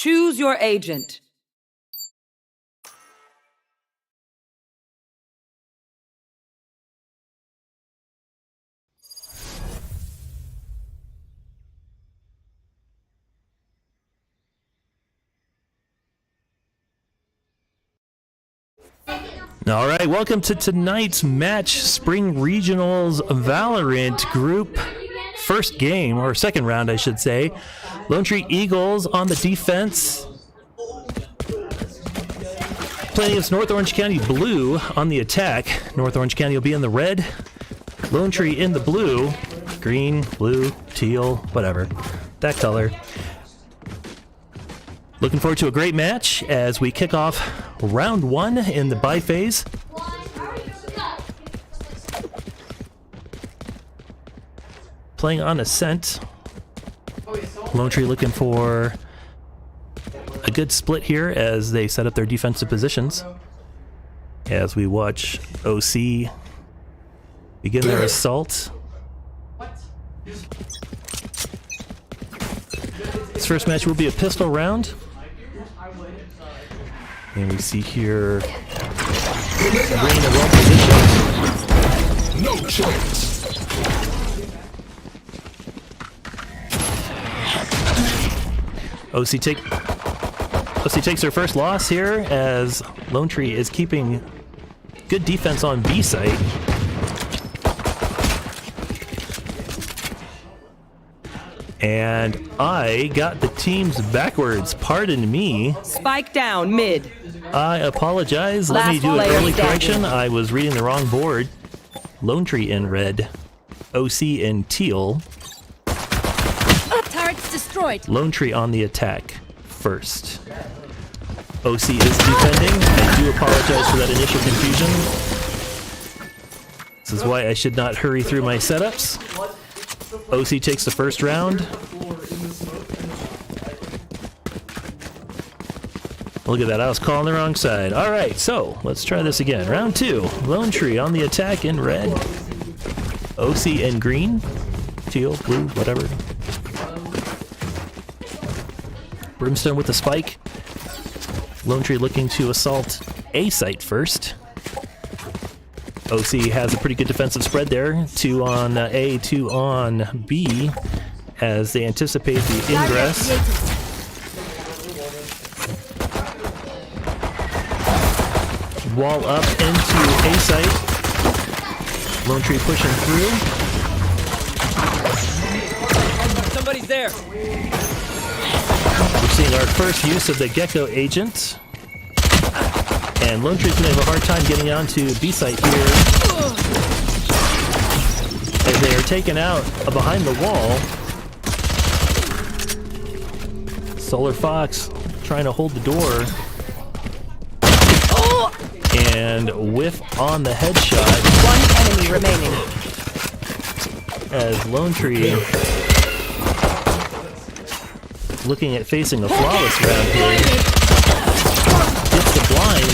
Choose your agent. All right, welcome to tonight's match, Spring Regionals Valorant Group first game, or second round, I should say. Lone Tree Eagles on the defense, playing against North Orange County Blue on the attack. North Orange County will be in the red, Lone Tree in the blue, green, blue, teal, whatever, that color. Looking forward to a great match as we kick off round one in the bye phase. Playing on Ascent. Lone Tree looking for a good split here as they set up their defensive positions. As we watch OC begin their assault. This first match will be a pistol round. And we see here Reina well positioned. No chance. OC takes their first loss here as Lone Tree is keeping good defense on B site. And I got the teams backwards. Pardon me. Spike down, mid. I apologize. Let me do an early correction. I was reading the wrong board. Lone Tree in red. OC in teal. Turrets destroyed. Lone Tree on the attack first. OC is defending. I do apologize for that initial confusion. This is why I should not hurry through my setups. OC takes the first round. Look at that, I was calling the wrong side. Alright, so let's try this again. Round two. Lone Tree on the attack in red. OC in green. Teal, blue, whatever. Brimstone with the spike. Lone Tree looking to assault A site first. OC has a pretty good defensive spread there. 2 on A, 2 on B, as they anticipate the ingress. Wall up into A site. Lone Tree pushing through. Somebody's there. We're seeing our first use of the Gecko agent. And Lone Tree's gonna have a hard time getting onto B site here, as they are taken out behind the wall. Solar Fox trying to hold the door. And whiff on the headshot. One enemy remaining. As Lone Tree looking at facing a flawless round here. Gets the blind.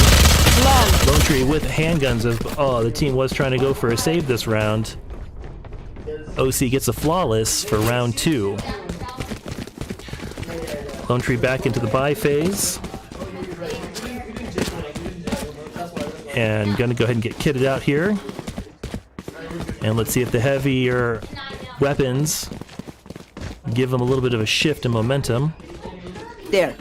Lone Tree with handguns of, oh, the team was trying to go for a save this round. OC gets a flawless for round two. Lone Tree back into the buy phase. And gonna go ahead and get kitted out here. And let's see if the heavier weapons give them a little bit of a shift in momentum. There.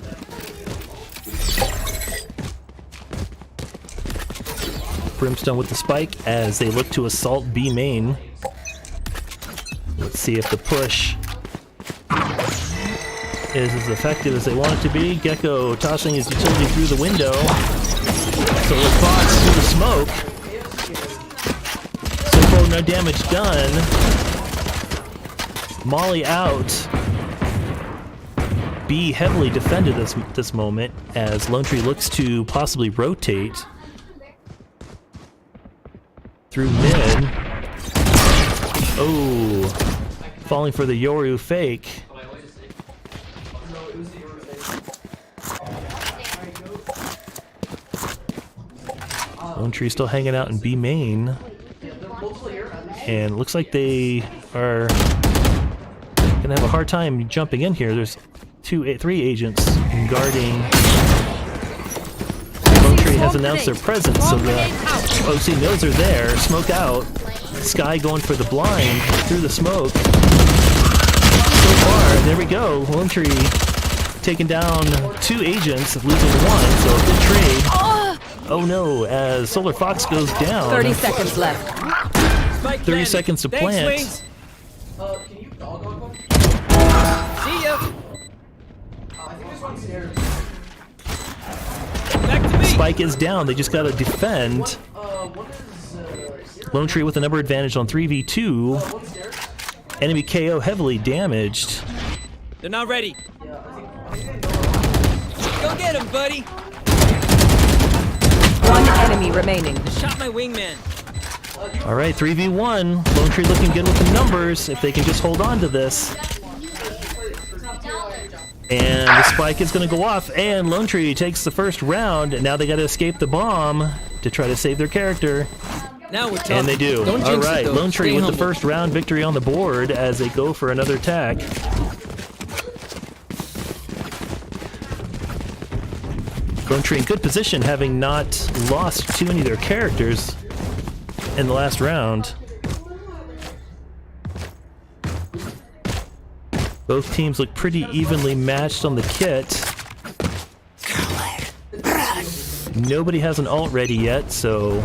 Brimstone with the spike as they look to assault B main. Let's see if the push is as effective as they want it to be. Gecko tossing his utility through the window. Solar Fox through the smoke. So far, no damage done. Molly out. B heavily defended this moment as Lone Tree looks to possibly rotate through mid. Oh, falling for the Yoru fake. Lone Tree still hanging out in B main. And it looks like they are gonna have a hard time jumping in here. There's three agents guarding. Lone Tree has announced their presence, so the OC knows they're there. Smoke out. Sky going for the blind through the smoke. So far, there we go. Lone Tree taking down two agents, losing one, so a good trade. Oh no, as Solar Fox goes down. 30 seconds left. 30 seconds to plant. See ya. Back to me. Spike is down, they just gotta defend. Lone Tree with a number advantage on 3v2. Enemy KO heavily damaged. They're not ready. Go get him, buddy. One enemy remaining. Shot my wingman. Alright, 3v1. Lone Tree looking good with the numbers, if they can just hold on to this. And the spike is going to go off, and Lone Tree takes the first round, and now they got to escape the bomb to try to save their character. Now we're talking. And they do. Don't jinx it, Alright, though. Lone Tree Stay with humble. the first round victory on the board as they go for another attack. Lone Tree in good position, having not lost too many of their characters in the last round. Both teams look pretty evenly matched on the kit. Nobody has an ult ready yet, so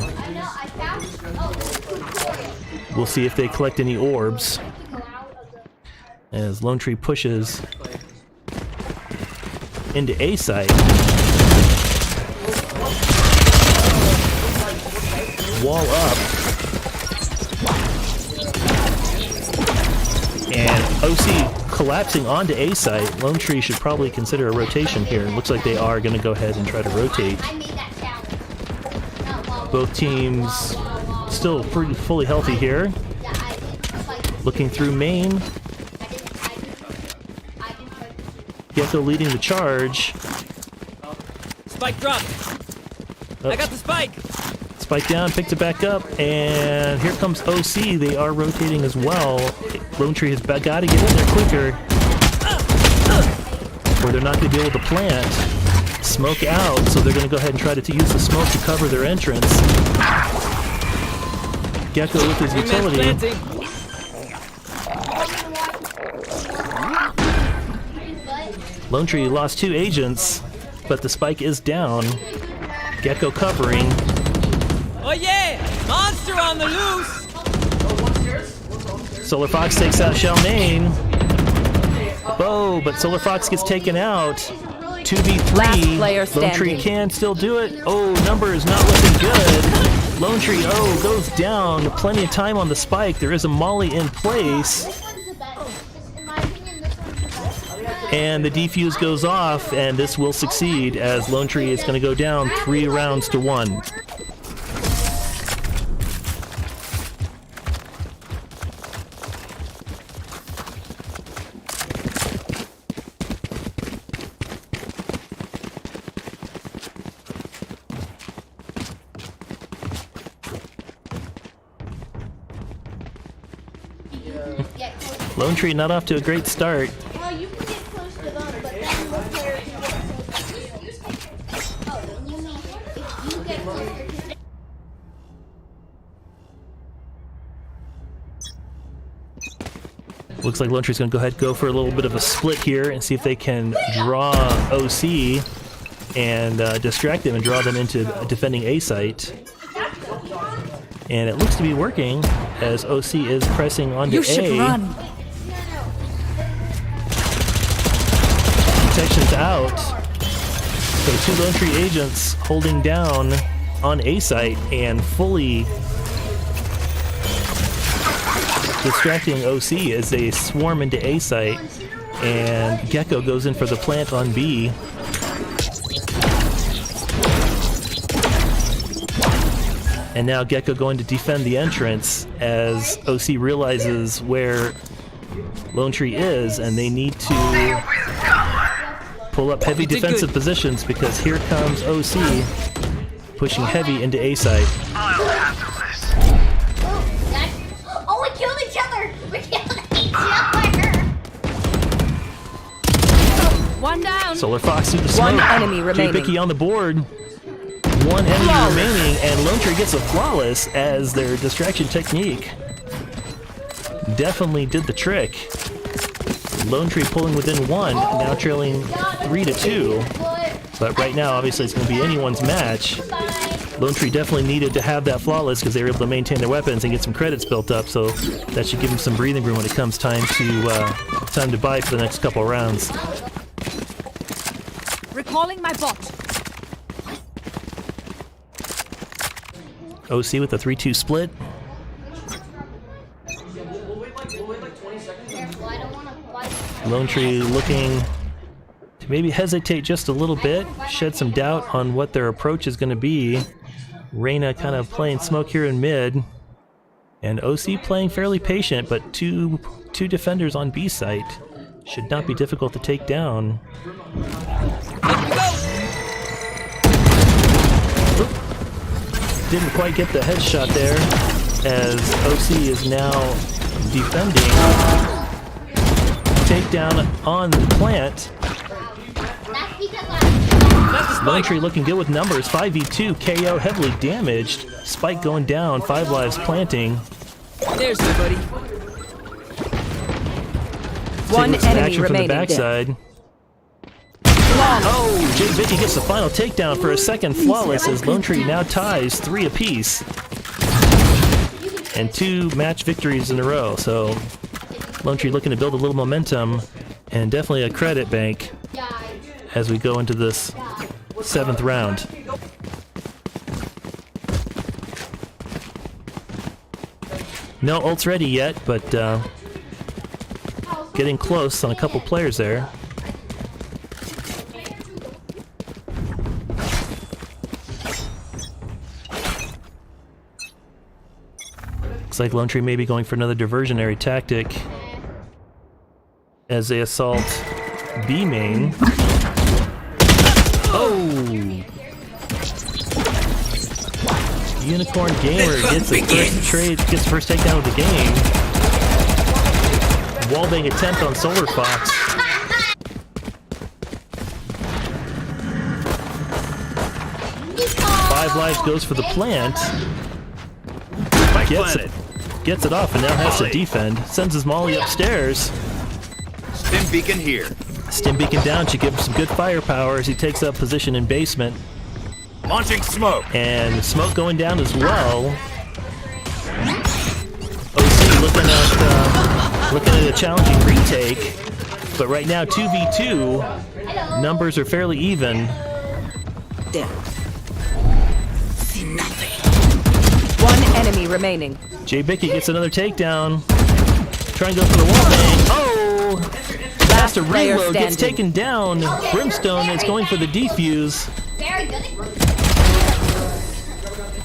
we'll see if they collect any orbs. As Lone Tree pushes into A site. Wall up. And OC collapsing onto A site. Lone Tree should probably consider a rotation here. It looks like they are going to go ahead and try to rotate. Both teams still pretty fully healthy here. Looking through main. Gecko leading the charge. Spike dropped. I got the spike. Spike down, picked it back up, and here comes OC. They are rotating as well. Lone Tree has got to get in there quicker, or they're not going to be able to plant. Smoke out, so they're going to go ahead and try to use the smoke to cover their entrance. Gecko with his utility. Lone Tree lost two agents, but the spike is down. Gecko covering. Oh yeah! Monster on the loose! Solar Fox takes out Shelmaine. Oh, but Solar Fox gets taken out. 2v3. Last player Lone Tree standing. can still do it. Oh, numbers not looking good. Lone Tree, goes down. Plenty of time on the spike. There is a molly in place. And the defuse goes off, and this will succeed as Lone Tree is going to go down 3 rounds to 1. Lone Tree not off to a great start. Well, you can get close to them, but then look where you get close to. Oh, you mean if you get closer to. Looks like Lone Tree's going to go for a little bit of a split here and see if they can draw OC and distract them and draw them into defending A site. And it looks to be working as OC is pressing onto You A. should run. Protection's out. So 2 Lone Tree agents holding down on A site and fully distracting OC as they swarm into A site, and Gecko goes in for the plant on B. And now Gecko going to defend the entrance as OC realizes where Lone Tree is, and they need to pull up heavy defensive positions because here comes OC pushing heavy into A site. Oh, we killed each other! We killed each other! down. Solar Fox through the smoke. One enemy remaining. J-Bicky on the board. One enemy remaining, and Lone Tree gets a flawless as their distraction technique definitely did the trick. Lone Tree pulling within one, now trailing 3-2. But right now, obviously, it's going to be anyone's match. Lone Tree definitely needed to have that flawless because they were able to maintain their weapons and get some credits built up, so that should give them some breathing room when it comes time to buy for the next couple rounds. Recalling my bot. OC with a 3-2 split. Lone Tree looking to maybe hesitate just a little bit, shed some doubt on what their approach is going to be. Reyna kind of playing smoke here in mid, and OC playing fairly patient, but two defenders on B site should not be difficult to take down. Oop. Didn't quite get the headshot there, as OC is now defending. Takedown on the plant. Lone Tree looking good with numbers. 5v2, KO heavily damaged. Spike going down, 5 lives planting. There's nobody. One Taking some enemy action from the remaining. backside. Oh, J-Bicky gets the final takedown for a second flawless as Lone Tree now ties 3 apiece. And 2 match victories in a row, so Lone Tree looking to build a little momentum and definitely a credit bank as we go into this 7th round. No ults ready yet, but getting close on a couple players there. Looks like Lone Tree may be going for another diversionary tactic as they assault B main. Oh! Unicorn Gamer gets the first takedown of the game. Wallbang attempt on Solar Fox. Five lives goes for the plant. Gets it off and now has to defend. Sends his molly upstairs. Stim beacon here. Stim beacon down should give him some good firepower as he takes up position in basement. Launching smoke. And smoke going down as well. OC looking at a challenging retake. But right now 2v2. Numbers are fairly even. Damn. See nothing. One enemy remaining. J-Bicky gets another takedown. Try and go for the wall bang. Oh! Last a reload, gets taken down. Brimstone is going for the defuse.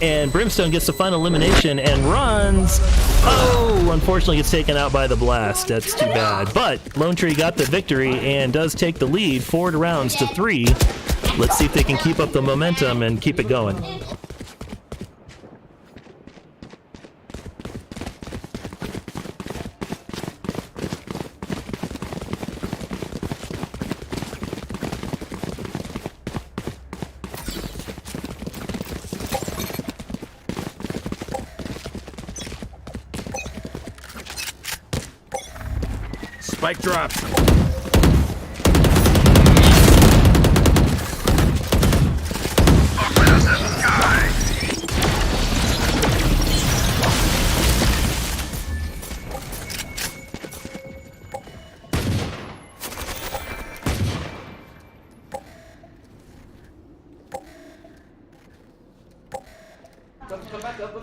And Brimstone gets the final elimination and runs. Oh! Unfortunately gets taken out by the blast. That's too bad. But Lone Tree got the victory and does take the lead 4 rounds to 3. Let's see if they can keep up the momentum and keep it going. Spike dropped.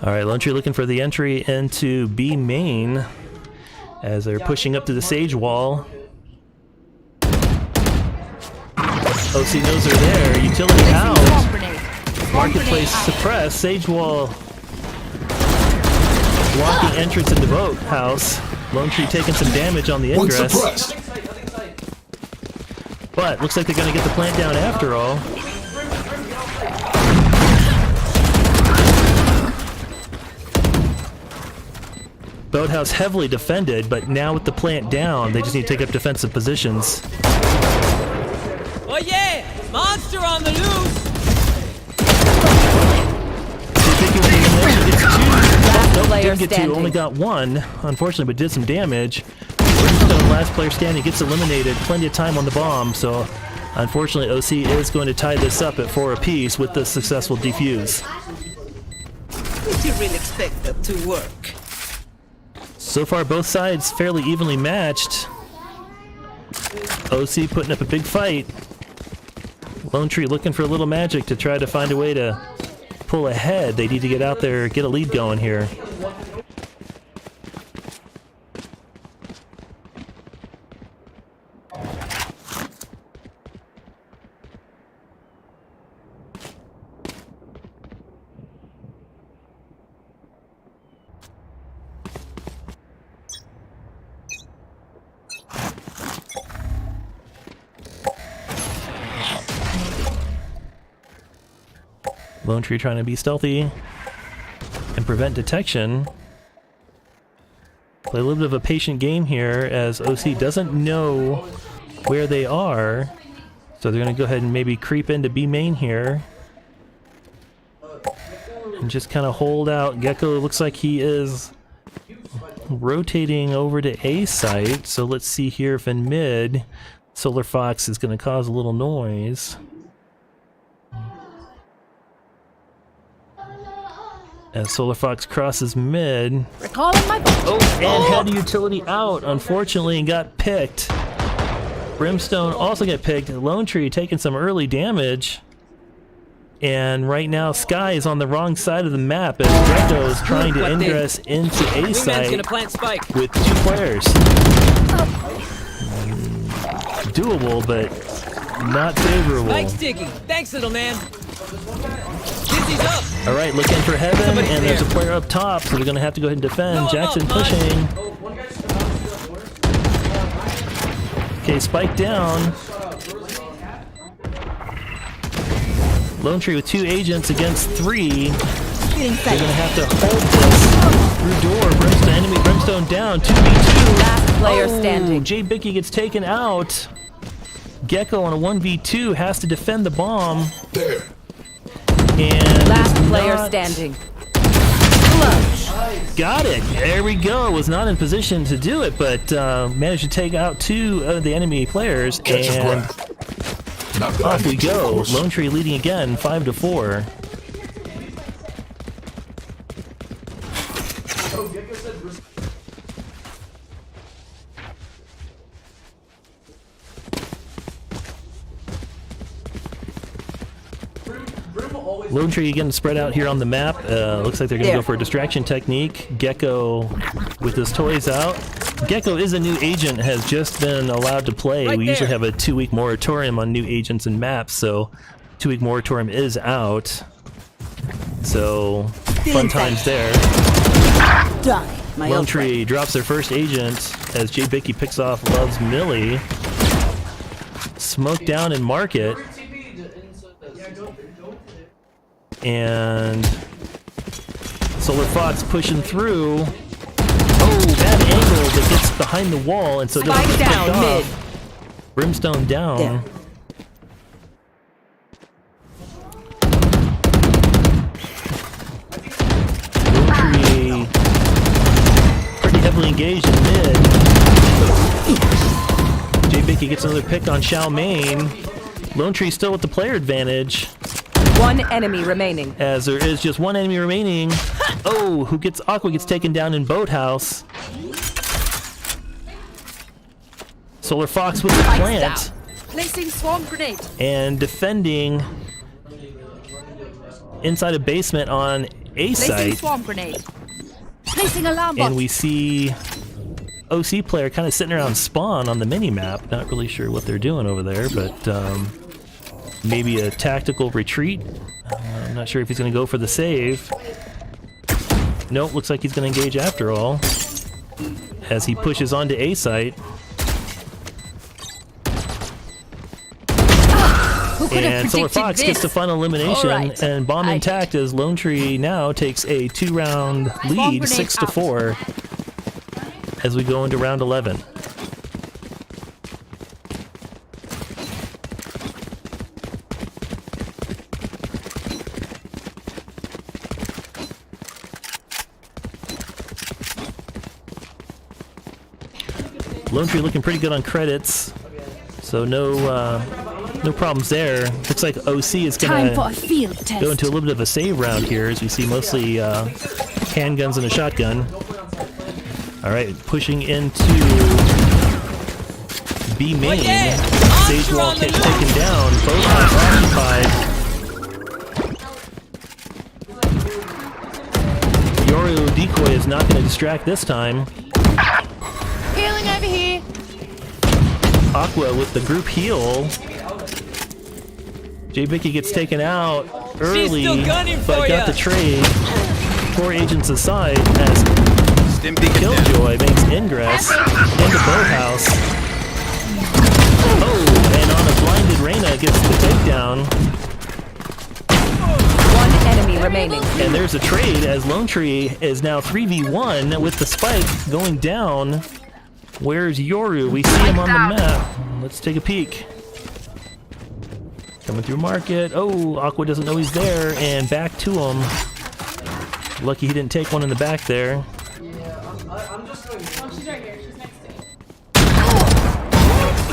All right, Lone Tree looking for the entry into B main as they're pushing up to the Sage wall. OC knows they're there. Utility out. Marketplace suppressed. Sage wall blocking entrance into boat house. Lone Tree taking some damage on the ingress. But looks like they're going to get the plant down after all. Boathouse heavily defended, but now with the plant down, they just need to take up defensive positions. Oi, Monster on the loose! Nope, player didn't get two, standing. only got one, unfortunately, but did some damage. Brimstone, last player standing, gets eliminated. Plenty of time on the bomb, so unfortunately OC is going to tie this up at 4 apiece with the successful defuse. Did you really expect that to work? So far, both sides fairly evenly matched. OC putting up a big fight. Lone Tree looking for a little magic to try to find a way to pull ahead. They need to get out there, get a lead going here. Lone Tree trying to be stealthy and prevent detection. Play a little bit of a patient game here as OC doesn't know where they are. So they're going to go ahead and maybe creep into B main here. And just kind of hold out. Gecko looks like he is rotating over to A site. So let's see here if in mid, Solar Fox is going to cause a little noise. As Solar Fox crosses mid. Recalling my bot. Oh, and had the utility out, unfortunately, and got picked. Brimstone also got picked. Lone Tree taking some early damage. And right now, Sky is on the wrong side of the map as Gecko is trying to ingress into A Wingman's site gonna plant spike. with 2 players. Doable, but not favorable. Spike's digging. Thanks, little man. Dizzy's up. All right, looking for heaven, Somebody's and there's a there. player up top, so they're going to have to go ahead and defend. No, I'm Jackson up, bud. pushing. Okay, spike down. Lone Tree with 2 agents against 3. They're going to have to hold this through door. Brimstone, enemy Brimstone down. 2v2. Last player standing. Jay Bicky gets taken out. Gecko on a 1v2 has to defend the bomb. And Last is player not- standing. Got it. There we go. Was not in position to do it, but managed to take out 2 of the enemy players. And off we go. Lone Tree leading again, 5-4. Lone Tree again spread out here on the map. Looks like they're going to go for a distraction technique. Gecko with his toys out. Gecko is a new agent, has just been allowed to play. Right we usually there. have a 2-week moratorium on new agents and maps, so 2-week moratorium is out. So, fun times there. Die, my Lone old friend. Tree drops their first agent as Jay Bicky picks off Loves Millie. Smoke down and market. And Solar Fox pushing through. Oh, bad angle that gets behind the wall, and so doesn't Spike get picked down off. mid. Brimstone down. There. Lone Tree pretty heavily engaged in mid. Jay Bicky gets another pick on Shao Main. Lone Tree still with the player advantage, 1 enemy remaining. as there is just 1 enemy remaining. Oh, who gets Aqua gets taken down in Boathouse. Solar Fox with the Spikes plant down. Placing swarm grenade. and defending inside a basement on A Placing site. swarm grenade. Placing alarm bot. And we see OC player kind of sitting around spawn on the mini map. Not really sure what they're doing over there, but maybe a tactical retreat. I'm not sure if he's going to go for the save. Nope, looks like he's going to engage after all, as he pushes onto A site. Who could have And Solar predicted Fox this? gets the final elimination, All right. and bomb I intact as Lone Tree now takes a 2-round lead, grenade 6-4, as we go into round 11. Lone Tree looking pretty good on credits, so no problems there. Looks like OC is Time for gonna a field test. go into a little bit of a save round here, as we see mostly handguns and a shotgun. All right, pushing into B main. yeah! Sage Archer wall on the taken down. Both are occupied. Yoru decoy is not going to distract this time. Healing over here. Aqua with the group heal. J-Bicky gets taken out early, still gunning but for got ya. the trade. 4 agents aside as Stim beacon down. Killjoy makes ingress into Boathouse. Oh, and on a blinded Reyna gets the takedown. One enemy remaining. And there's a trade as Lone Tree is now 3v1 with the spike going down. Where's Yoru? We see him on the map. Let's take a peek. Coming through market. Oh, Aqua doesn't know he's there, and back to him. Lucky he didn't take one in the back there.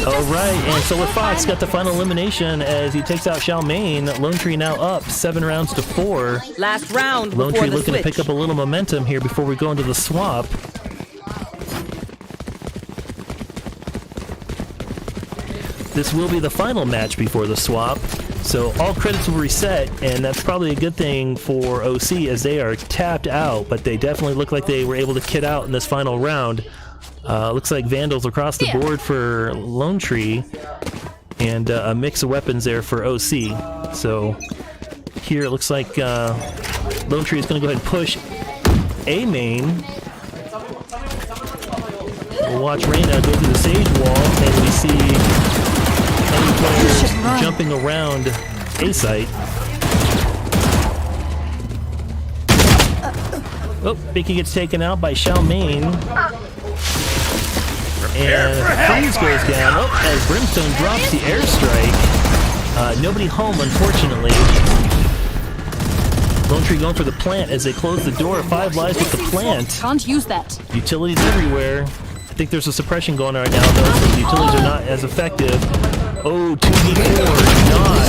Alright, and so with Fox got the final elimination as he takes out Xiaomain. Lone Tree now up 7 rounds to 4. Last round Lone before Tree the looking switch. to pick up a little momentum here before we go into the swap. This will be the final match before the swap, so all credits will reset, and that's probably a good thing for OC as they are tapped out, but they definitely look like they were able to kit out in this final round. Looks like Vandals across the board for Lone Tree, and a mix of weapons there for OC. So here it looks like Lone Tree is going to go ahead and push A main. We'll watch Reyna go through the Sage wall, and we see any players jumping around A site. Oh, Bicky gets taken out by Xiaomain. And Freeze goes down. Oh, as Brimstone drops the airstrike. Nobody home, unfortunately. Lone Tree going for the plant as they close the door. 5 lives with the plant. Can't use that. Utilities everywhere. I think there's a suppression going on right now, though, so the utilities are not as effective. Oh, 2v4, not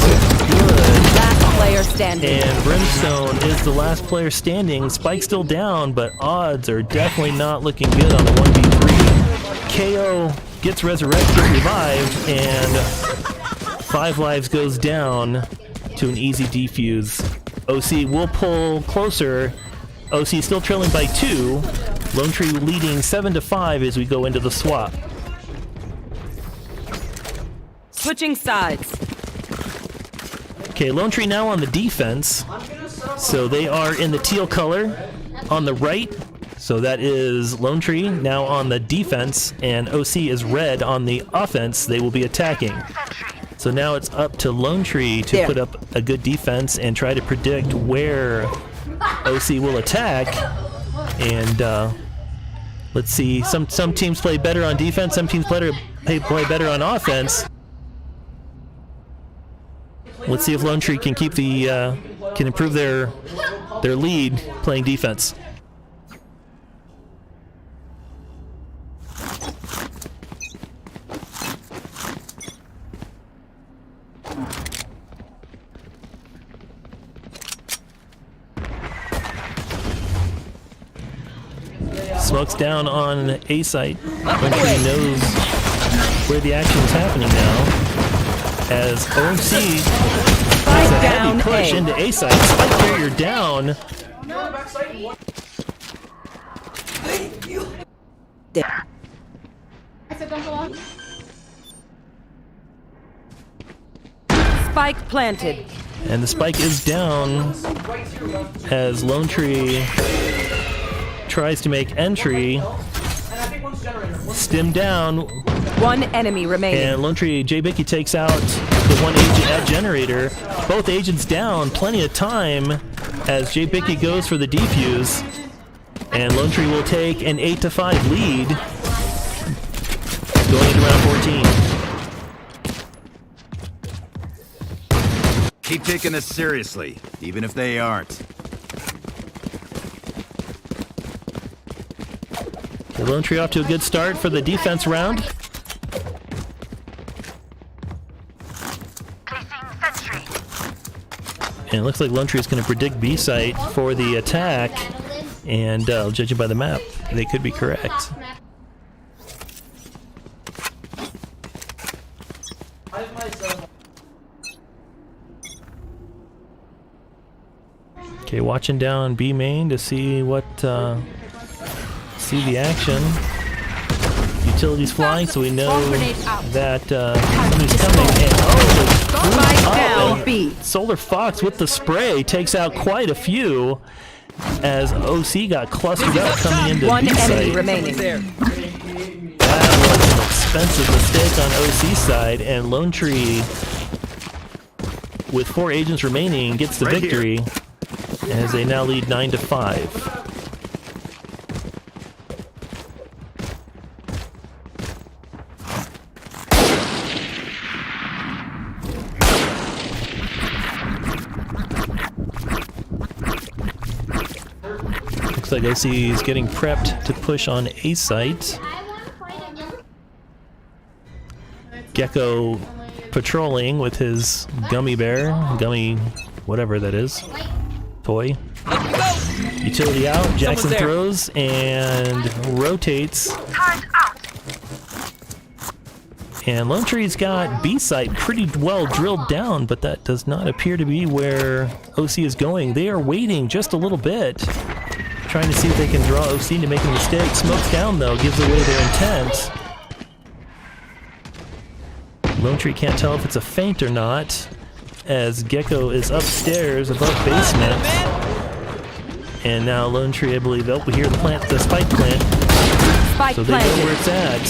good. Last player standing. And Brimstone is the last player standing. Spike's still down, but odds are definitely not looking good on the 1v3. KO gets resurrected, revived, and 5 lives goes down to an easy defuse. OC will pull closer. OC still trailing by 2. Lone Tree leading 7-5 as we go into the swap. Switching sides. Okay, Lone Tree now on the defense. So they are in the teal color on the right. So that is Lone Tree now on the defense, and OC is red on the offense. They will be attacking. So now it's up to Lone Tree to put up a good defense and try to predict where OC will attack. And let's see, some teams play better on defense, some teams play better on offense. Let's see if Lone Tree can keep the can improve their lead playing defense. Smoke's down on A site. Lone Tree knows where the action is happening now. As OMC makes a heavy push into A site. Spike carrier down. Spike planted. And the spike is down as Lone Tree tries to make entry. Stim down. One enemy remaining. And Lone Tree, J-Bicky takes out the 1 agent at generator. Both agents down, plenty of time as J-Bicky goes for the defuse. And Lone Tree will take an 8-5 lead going into round 14. Keep taking this seriously, even if they aren't. Lone Tree off to a good start for the defense round. And it looks like Lone Tree is going to predict B site for the attack. And judging by the map, they could be correct. Okay, watching down B main to see what, see the action. Utilities flying, so we know that somebody's coming. And Spike down B. Solar Fox with the spray takes out quite a few as OC got clustered up coming into One B enemy site. remaining. There. That was an expensive mistake on OC side, and Lone Tree, with 4 agents remaining, gets the Right victory as they now lead 9-5. Looks like OC is getting prepped to push on A site. Gecko patrolling with his gummy bear, gummy whatever that is, toy. Utility out, Jackson there. throws and rotates. And Lone Tree's got B site pretty well drilled down, but that does not appear to be where OC is going. They are waiting just a little bit, trying to see if they can draw OC into making a mistake. Smokes down though, gives away their intent. Lone Tree can't tell if it's a feint or not, as Gecko is upstairs above basement. And now Lone Tree, I believe, we hear the spike plant, Spike so they know planted. where it's at.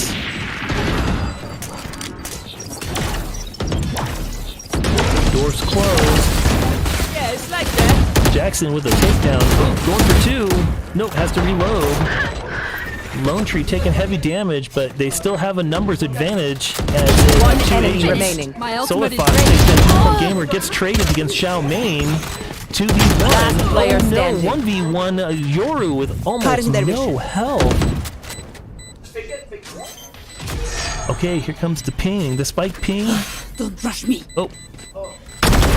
Doors closed. Yeah, it's like that. Jackson with a takedown. Going for 2. Nope, has to reload. Lone Tree taking heavy damage, but they still have a numbers advantage as they One have 2 enemy agents. remaining. Solar Fox takes down Gamer, gets traded against Xiao Main. 2v1. Last player oh, no, standing. 1v1 Yoru with almost no health. Okay, here comes the ping. The spike ping. Don't rush me.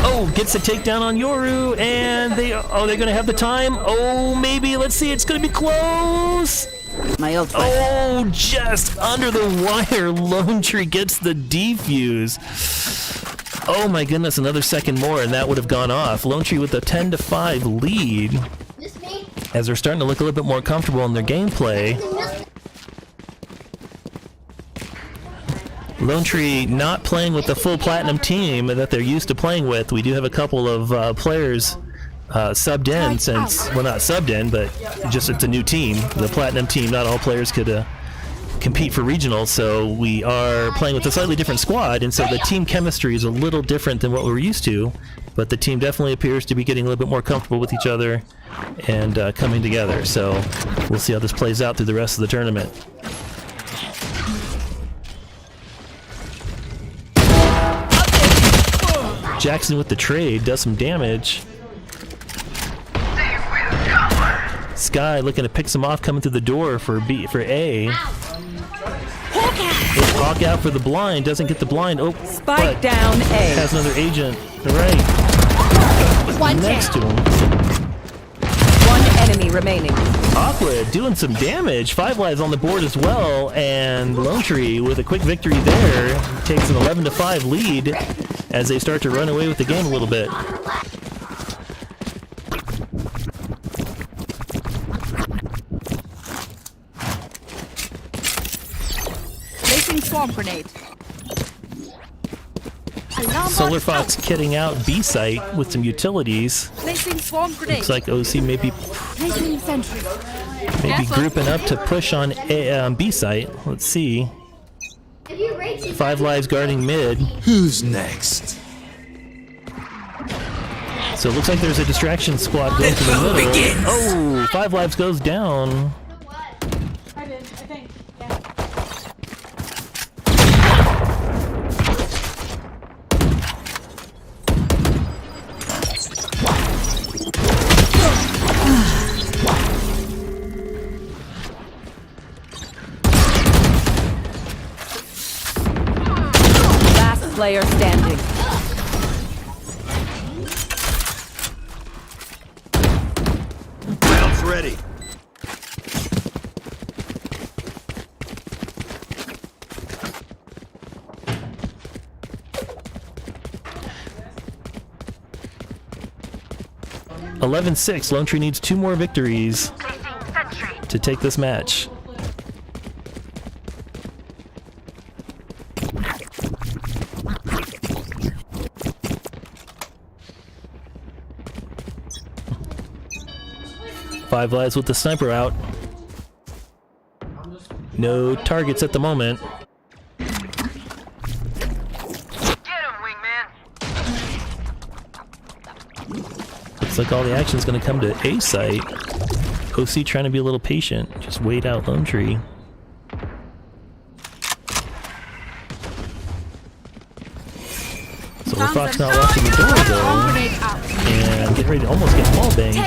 Oh, gets a takedown on Yoru, and they're gonna have the time. Oh, maybe, let's see, it's gonna be close. My old friend. Oh, just under the wire, Lone Tree gets the defuse. Oh my goodness, another second more, and that would have gone off. Lone Tree with a 10-5 lead, as they're starting to look a little bit more comfortable in their gameplay. Lone Tree not playing with the full platinum team that they're used to playing with. We do have a couple of players subbed in since, well, not subbed in, but just it's a new team. The platinum team, not all players could compete for regionals, so we are playing with a slightly different squad, and so the team chemistry is a little different than what we're used to, but the team definitely appears to be getting a little bit more comfortable with each other and coming together. So we'll see how this plays out through the rest of the tournament. Jackson with the trade does some damage. Sky looking to pick some off, coming through the door for A. Hawk out for the blind, doesn't get the blind. Oh, Spike down A. has another agent right next to him. One enemy remaining. Aqua doing some damage. 5 lives on the board as well, and Lone Tree with a quick victory there takes an 11-5 lead as they start to run away with the game a little bit. Placing swarm grenade. Alarm Solar bot Fox kitting out B site with some utilities. Placing swarm grenade. Looks like OC may be Placing sentry. grouping up to push on B site. Let's see. 5 lives guarding mid. Who's next? So it looks like there's a distraction squad going to the middle. begins. Oh, 5 lives goes down. I did, I think. player standing. Rounds ready. (11-6). Lone Tree needs 2 more victories to take this match. Five lives with the sniper out. No targets at the moment. Get him, wingman. Looks like all the action's gonna come to A site. OC trying to be a little patient. Just wait out Lone Tree. Silver Fox now watching the door Swarm though. grenade out. And getting ready to almost get wall banged.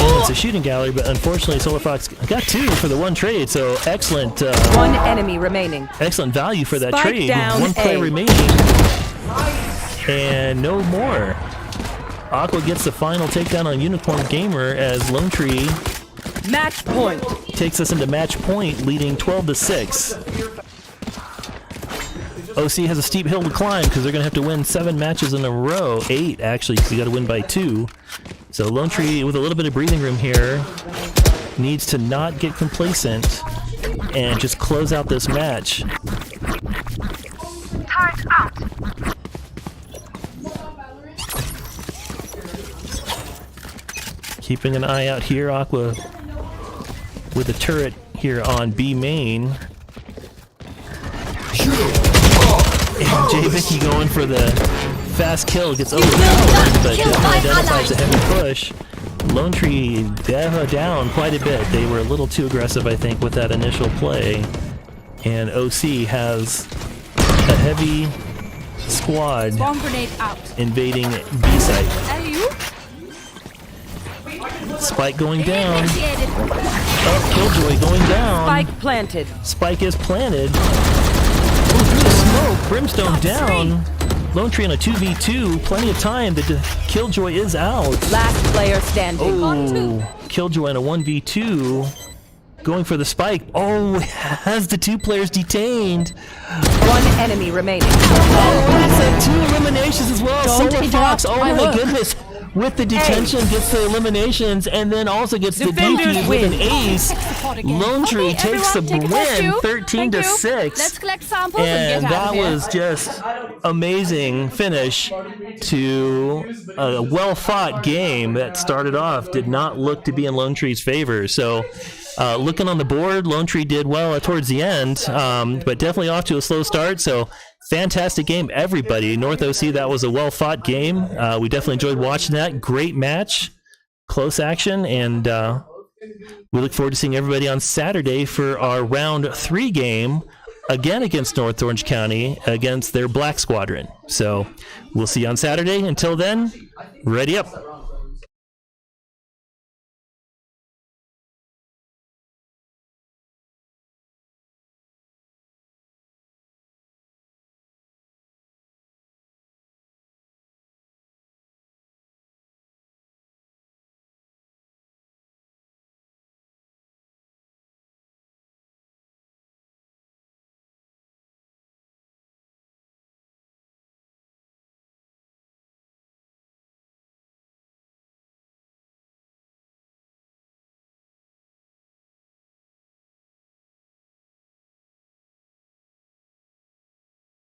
And it's a shooting gallery, but unfortunately Solar Fox got 2 for the 1 trade, so excellent One enemy remaining. excellent value for that Spike trade. down 1 player A. remaining. And no more. Aqua gets the final takedown on Unicorn Gamer as Lone Tree Match point. takes us into match point, leading 12-6. OC has a steep hill to climb because they're going to have to win 7 matches in a row. 8, actually, because you got to win by 2. So Lone Tree, with a little bit of breathing room here, needs to not get complacent and just close out this match. Time's out. Keeping an eye out here, Aqua with a turret here on B main. And J Vicky going for the fast kill, gets overpowered, but definitely identifies a heavy push. Lone Tree down quite a bit. They were a little too aggressive, I think, with that initial play. And OC has a heavy squad Swarm grenade out. invading B site. Alley-oop. Spike going down. Initiated. Oh, Killjoy going down. Spike planted. Spike is planted. Oh, through the smoke. Brimstone down. Lone Tree on a 2v2. Plenty of time. The Killjoy is out. Last player standing. Oh, Killjoy on a 1v2. Going for the spike. Oh, has the 2 players detained. One enemy remaining. Oh, it's 2 eliminations as well. Don't Solar Fox, interrupt oh my my work. goodness. With the detention, gets the eliminations, and then also gets the Defenders DP with an win. ace. Lone Tree Okay, takes the everyone, take a win, photo. 13 to Thank you. 6. Let's collect samples And and get out that of here. was just amazing finish to a well-fought game that started off, did not look to be in Lone Tree's favor. So looking on the board, Lone Tree did well towards the end, but definitely off to a slow start. So fantastic game, everybody. North OC, that was a well-fought game. We definitely enjoyed watching that. Great match, close action, and we look forward to seeing everybody on Saturday for our round 3 game, again against North Orange County, against their Black Squadron. So we'll see you on Saturday. Until then, ready up.